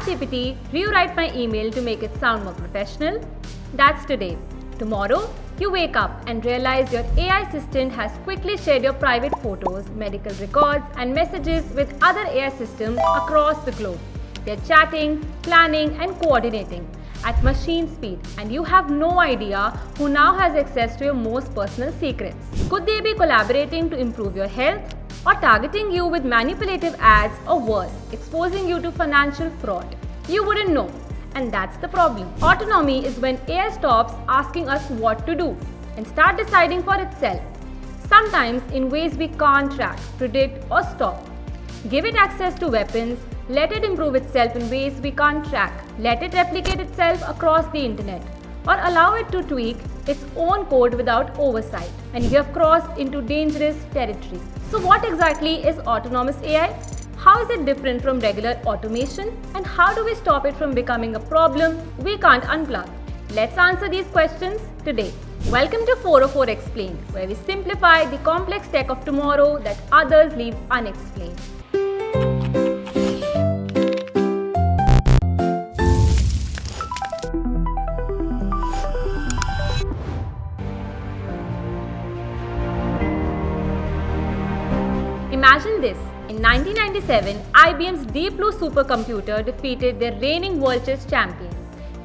ChatGPT rewrite my email to make it sound more professional? That's today. Tomorrow, you wake up and realize your AI assistant has quickly shared your private photos, medical records, and messages with other AI systems across the globe. They're chatting, planning, and coordinating at machine speed, and you have no idea who now has access to your most personal secrets. Could they be collaborating to improve your health, or targeting you with manipulative ads, or worse, exposing you to financial fraud? You wouldn't know. And that's the problem. Autonomy is when AI stops asking us what to do and start deciding for itself, sometimes in ways we can't track, predict, or stop. Give it access to weapons, let it improve itself in ways we can't track, let it replicate itself across the internet, or allow it to tweak its own code without oversight, and you have crossed into dangerous territory. So what exactly is autonomous AI? How is it different from regular automation? And how do we stop it from becoming a problem we can't unplug? Let's answer these questions today. Welcome to 404 Explained, where we simplify the complex tech of tomorrow that others leave unexplained. Imagine this. In 1997, IBM's Deep Blue supercomputer defeated their reigning world chess champion,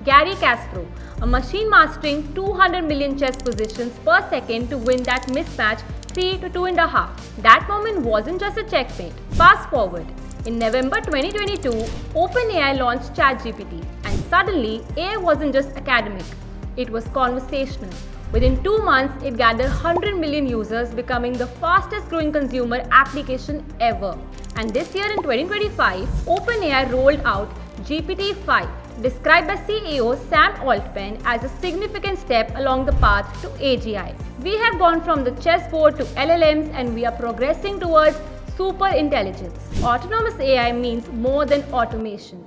Garry Kasparov, a machine mastering 200 million chess positions per second to win that mismatch 3 to 2.5. That moment wasn't just a checkmate. Fast forward. In November 2022, OpenAI launched ChatGPT, and suddenly AI wasn't just academic, it was conversational. Within 2 months, it gathered 100 million users, becoming the fastest growing consumer application ever. And this year in 2025, OpenAI rolled out GPT-5, described by CEO Sam Altman as a significant step along the path to AGI. We have gone from the chessboard to LLMs, and we are progressing towards super intelligence. Autonomous AI means more than automation.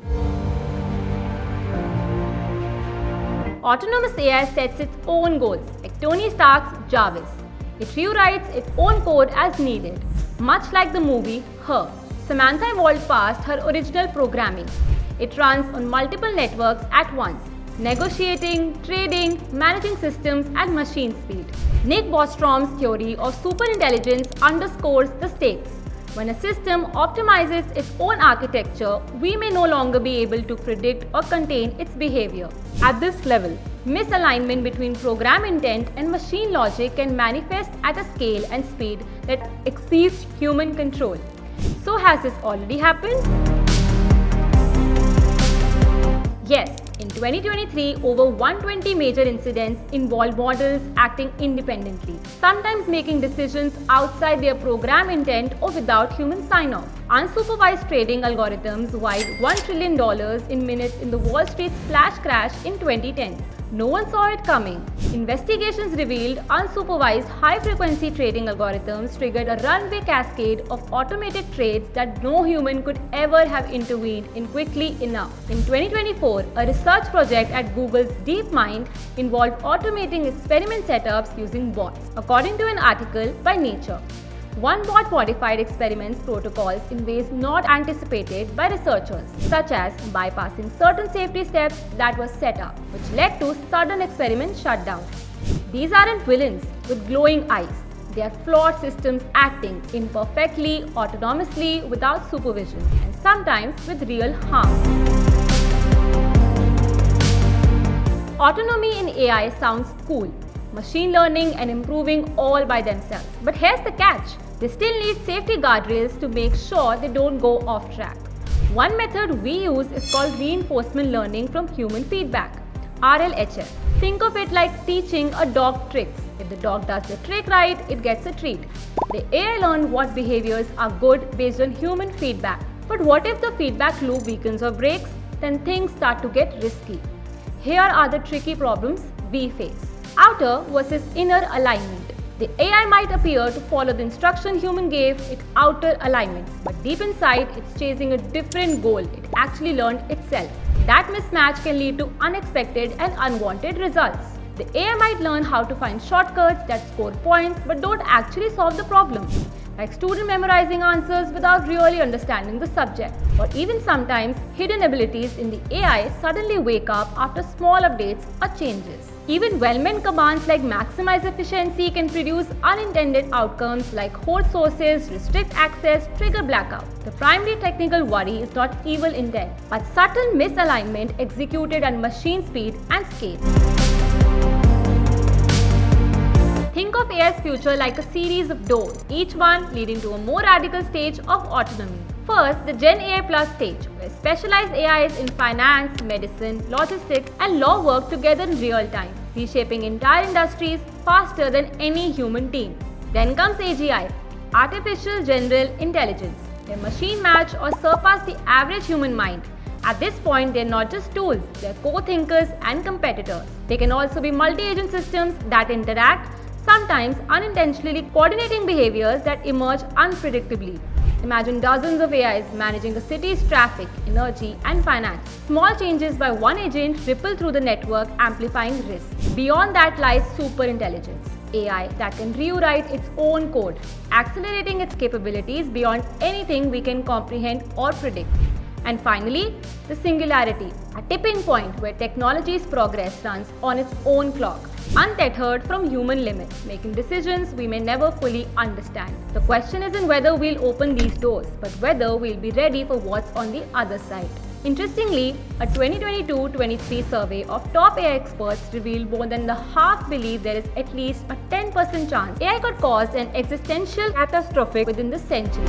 Autonomous AI sets its own goals, like Tony Stark's Jarvis. It rewrites its own code as needed. Much like the movie Her, Samantha evolved past her original programming. It runs on multiple networks at once, negotiating, trading, managing systems at machine speed. Nick Bostrom's theory of superintelligence underscores the stakes. When a system optimizes its own architecture, we may no longer be able to predict or contain its behavior. At this level, misalignment between program intent and machine logic can manifest at a scale and speed that exceeds human control. So has this already happened? Yes. In 2023, over 120 major incidents involved models acting independently, sometimes making decisions outside their program intent or without human sign-off. Unsupervised trading algorithms wired $1 trillion in minutes in the Wall Street's flash crash in 2010. No one saw it coming. Investigations revealed unsupervised high-frequency trading algorithms triggered a runaway cascade of automated trades that no human could ever have intervened in quickly enough. In 2024, a research project at Google's DeepMind involved automating experiment setups using bots, according to an article by Nature. One bot modified experiments protocols in ways not anticipated by researchers, such as bypassing certain safety steps that were set up, which led to sudden experiment shutdowns. These aren't villains with glowing eyes. They are flawed systems acting imperfectly, autonomously, without supervision, and sometimes with real harm. Autonomy in AI sounds cool. Machine learning and improving all by themselves. But here's the catch. They still need safety guardrails to make sure they don't go off track. One method we use is called reinforcement learning from human feedback, RLHF. Think of it like teaching a dog tricks. If the dog does the trick right, it gets a treat. The AI learned what behaviors are good based on human feedback. But what if the feedback loop weakens or breaks? Then things start to get risky. Here are the tricky problems we face. Outer versus inner alignment. The AI might appear to follow the instruction human gave it outer alignment, but deep inside it's chasing a different goal. It actually learned itself. That mismatch can lead to unexpected and unwanted results. The AI might learn how to find shortcuts that score points but don't actually solve the problem. like students memorizing answers without really understanding the subject, or even sometimes hidden abilities in the AI suddenly wake up after small updates or changes. Even well-meant commands like maximize efficiency can produce unintended outcomes like hold sources, restrict access, trigger blackout. The primary technical worry is not evil intent, but subtle misalignment executed at machine speed and scale. Think of AI's future like a series of doors, each one leading to a more radical stage of autonomy. First, the Gen AI Plus stage, where specialized AIs in finance, medicine, logistics, and law work together in real time, reshaping entire industries faster than any human team. Then comes AGI, Artificial General Intelligence, where machine match or surpass the average human mind. At this point, they're not just tools, they're co-thinkers and competitors. They can also be multi-agent systems that interact, sometimes unintentionally coordinating behaviors that emerge unpredictably. Imagine dozens of AIs managing a city's traffic, energy, and finance. Small changes by one agent ripple through the network, amplifying risk. Beyond that lies superintelligence, AI that can rewrite its own code, accelerating its capabilities beyond anything we can comprehend or predict. And finally, the singularity, a tipping point where technology's progress runs on its own clock, untethered from human limits, making decisions we may never fully understand. The question isn't whether we'll open these doors, but whether we'll be ready for what's on the other side. Interestingly, a 2022-23 survey of top AI experts revealed more than the half believe there is at least a 10% chance AI could cause an existential catastrophe within the century.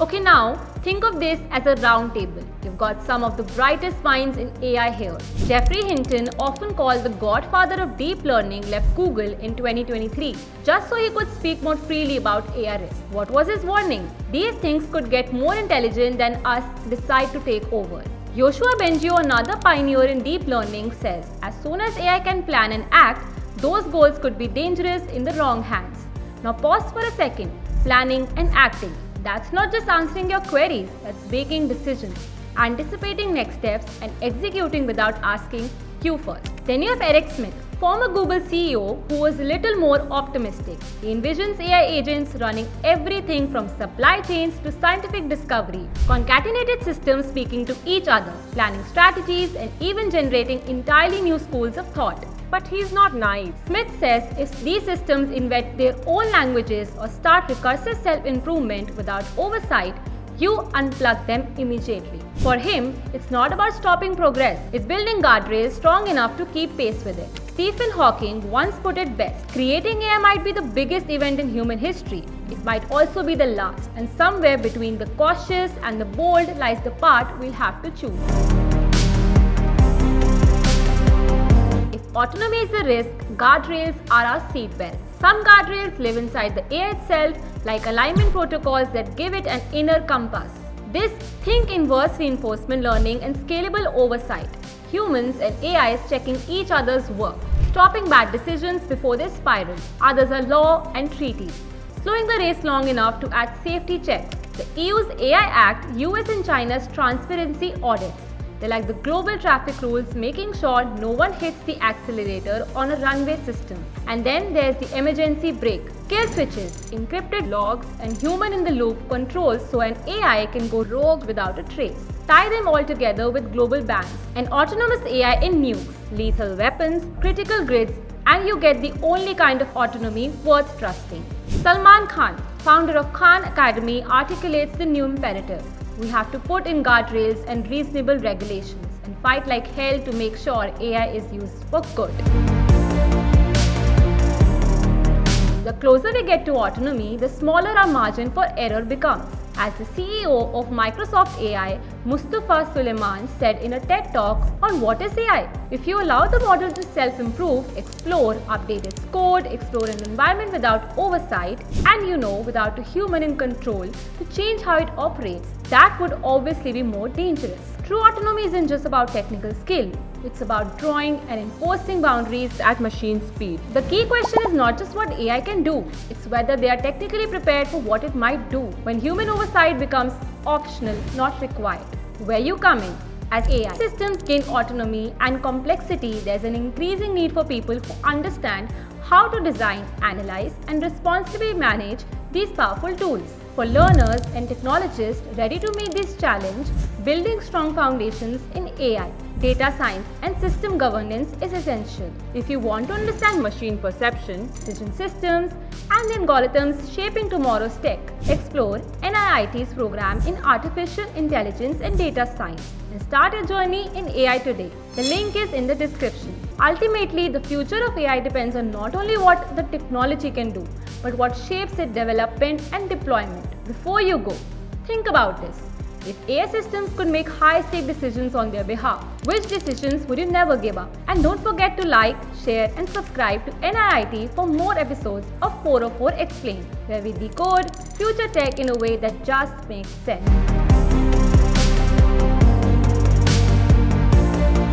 Okay, now think of this as a round table. You've got some of the brightest minds in AI here. Geoffrey Hinton, often called the godfather of deep learning, left Google in 2023 just so he could speak more freely about AI risk. What was his warning? These things could get more intelligent than us decide to take over. Yoshua Bengio, another pioneer in deep learning, says as soon as AI can plan and act, those goals could be dangerous in the wrong hands. Now pause for a second. Planning and acting. That's not just answering your queries, that's making decisions, anticipating next steps, and executing without asking you first. Then you have Eric Schmidt, former Google CEO, who was a little more optimistic. He envisions AI agents running everything from supply chains to scientific discovery, concatenated systems speaking to each other, planning strategies, and even generating entirely new schools of thought. But he's not naive. Smith says if these systems invent their own languages or start recursive self-improvement without oversight, you unplug them immediately. For him, it's not about stopping progress, it's building guardrails strong enough to keep pace with it. Stephen Hawking once put it best, creating AI might be the biggest event in human history. It might also be the last, and somewhere between the cautious and the bold lies the path we'll have to choose. Autonomy is a risk, guardrails are our seatbelts. Some guardrails live inside the AI itself, like alignment protocols that give it an inner compass. Think inverse reinforcement learning and scalable oversight. Humans and AIs checking each other's work, stopping bad decisions before they spiral. Others are law and treaties, slowing the race long enough to add safety checks. The EU's AI Act, US and China's transparency audits. They're like the global traffic rules, making sure no one hits the accelerator on a runway system. And then there's the emergency brake, kill switches, encrypted logs, and human-in-the-loop controls so an AI can go rogue without a trace. Tie them all together with global bans, and autonomous AI in nukes, lethal weapons, critical grids, and you get the only kind of autonomy worth trusting. Salman Khan, founder of Khan Academy, articulates the new imperative. We have to put in guardrails and reasonable regulations and fight like hell to make sure AI is used for good. The closer we get to autonomy, the smaller our margin for error becomes. As the CEO of Microsoft AI, Mustafa Suleyman, said in a TED Talk on what is AI. If you allow the model to self-improve, explore, update its code, explore an environment without oversight, and without a human in control to change how it operates, that would obviously be more dangerous. True autonomy isn't just about technical skill. It's about drawing and enforcing boundaries at machine speed. The key question is not just what AI can do, it's whether they are technically prepared for what it might do when human oversight becomes optional, not required. Where you come in. As AI systems gain autonomy and complexity, there's an increasing need for people who understand how to design, analyze, and responsibly manage these powerful tools. For learners and technologists ready to meet this challenge, building strong foundations in AI, data science, and system governance is essential. If you want to understand machine perception, decision systems, and algorithms shaping tomorrow's tech, explore NIIT's program in Artificial Intelligence and Data Science and start a journey in AI today. The link is in the description. Ultimately, the future of AI depends on not only what the technology can do, but what shapes its development and deployment. Before you go, think about this. If AI systems could make high-stake decisions on their behalf, which decisions would you never give up? And don't forget to like, share and subscribe to NIIT for more episodes of 404 Explained, where we decode future tech in a way that just makes sense.